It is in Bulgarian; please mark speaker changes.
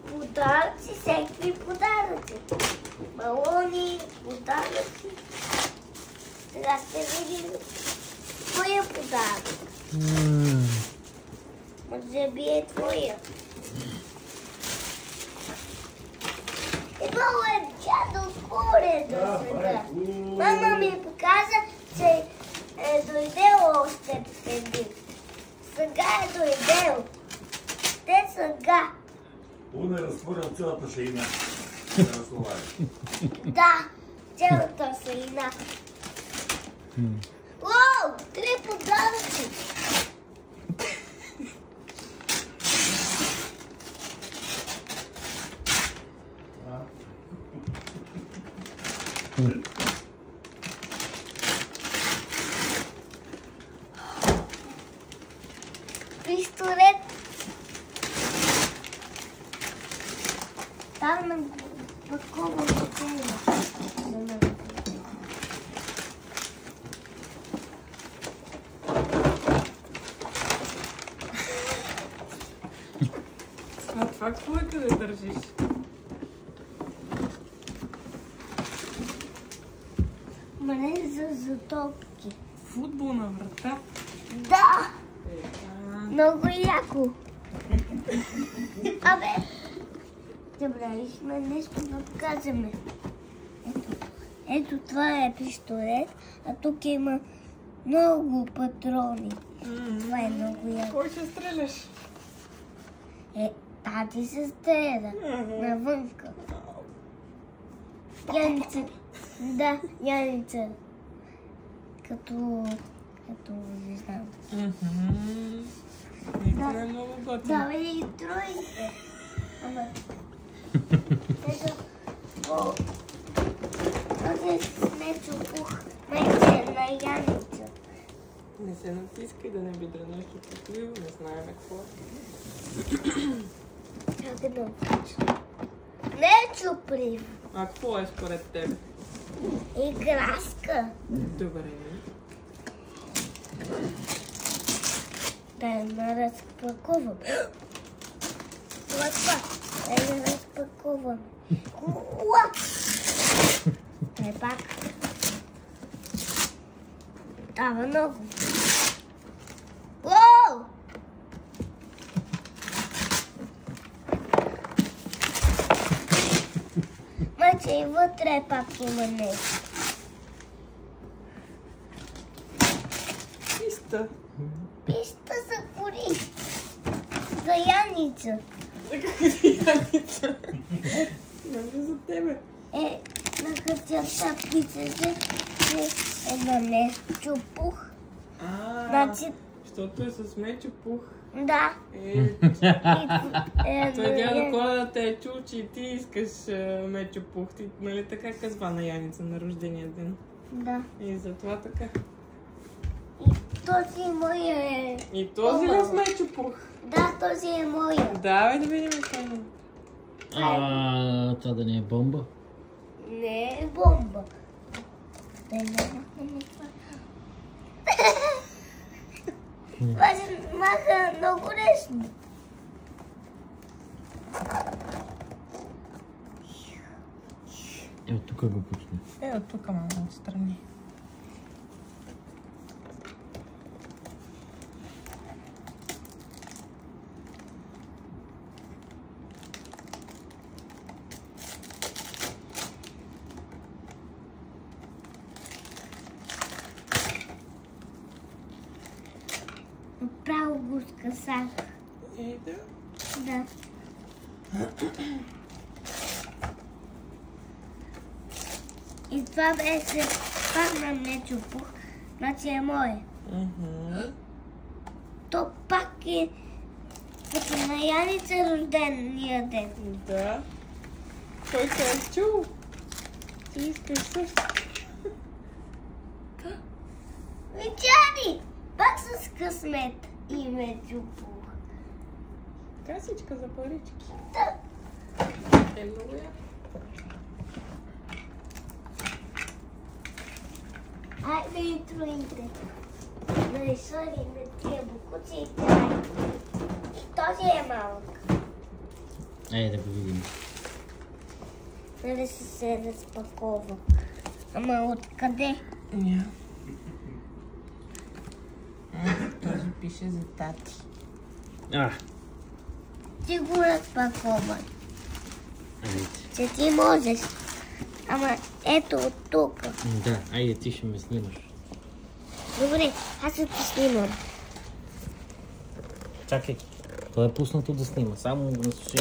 Speaker 1: Подаръци, всеки подаръци. Балони, подаръци. Сега ще видим твоя подарък. Може би е твоя. Имало е дядо Коледа сега. Мама ми показа, че е дойдел още преди. Сега е дойдел. Те сега.
Speaker 2: Он е разтворил цялата шеина.
Speaker 1: Да, цялата шеина. Уау, 3 подаръци. Пистолет. Там на такова
Speaker 3: А това какво е къде държиш?
Speaker 1: Мене за затопки.
Speaker 3: Футболна врата?
Speaker 1: Да! Много яко. Абе, забравихме нещо да кажем. Ето това е пистолет, а тук има много патрони. Това е много яко.
Speaker 3: Кой ще стреляш?
Speaker 1: Тати се стреля навънка. Яница. Да, Яница. Като не знам.
Speaker 3: Това е много готино.
Speaker 1: Да, и тройните. Ама. Ето. Този смечопух. Майче на Яница.
Speaker 3: Не се натискай да не би да е нещо покриво, не знаем какво е.
Speaker 1: Чакай да включа. Не е чуприв.
Speaker 3: А какво е според тебе?
Speaker 1: Играска.
Speaker 3: Добре.
Speaker 1: Да я разпакувам. Това. Да я разпакувам. Уа! Дай пак. Дава много. Уау! Маче и вътре пак има нещо.
Speaker 3: Писта.
Speaker 1: Писта за кори. За Яница.
Speaker 3: За какви Яница? Много за тебе.
Speaker 1: На хартията пише, че е на нещо пух. Значи...
Speaker 3: Защото е с мечо пух.
Speaker 1: Да.
Speaker 3: Той дядо Коледа те е чул, че ти искаш мечо пух. Ти, нали така казва на Яница на рождения ден?
Speaker 1: Да.
Speaker 3: И затова така.
Speaker 1: И този моя е...
Speaker 3: И този ли с мечо пух?
Speaker 1: Да, този е моя.
Speaker 3: Давай да видим какво има.
Speaker 4: Това да не е бомба?
Speaker 1: Не е бомба. Това се маха много лесно.
Speaker 4: От тук го почне.
Speaker 3: От тук мама отстрани.
Speaker 1: Право го скъсах.
Speaker 3: Да.
Speaker 1: Да. И това беше пак на мечопух, значи е мое. То пак е като на Яница рождения ден.
Speaker 3: Да. Кой се е чул? Ти искаш също.
Speaker 1: Видяли! Пак с късмет и мечопух.
Speaker 3: Касичка за парички.
Speaker 1: Да.
Speaker 3: Е много яко.
Speaker 1: Айде и троите. Нарисуваме тия букуци и тя. този е малък.
Speaker 4: Айде да го видим.
Speaker 1: Нали си се разпакова? Ама откъде?
Speaker 3: Я. Този пише за тати.
Speaker 1: Ти го разпаковай.
Speaker 4: Айде.
Speaker 1: Че ти можеш. Ама ето от тук.
Speaker 4: Да, айде ти ще ме снимаш.
Speaker 1: Добре, аз ще те снимам.
Speaker 4: Чакай. То е пуснато да снима, само го насуши.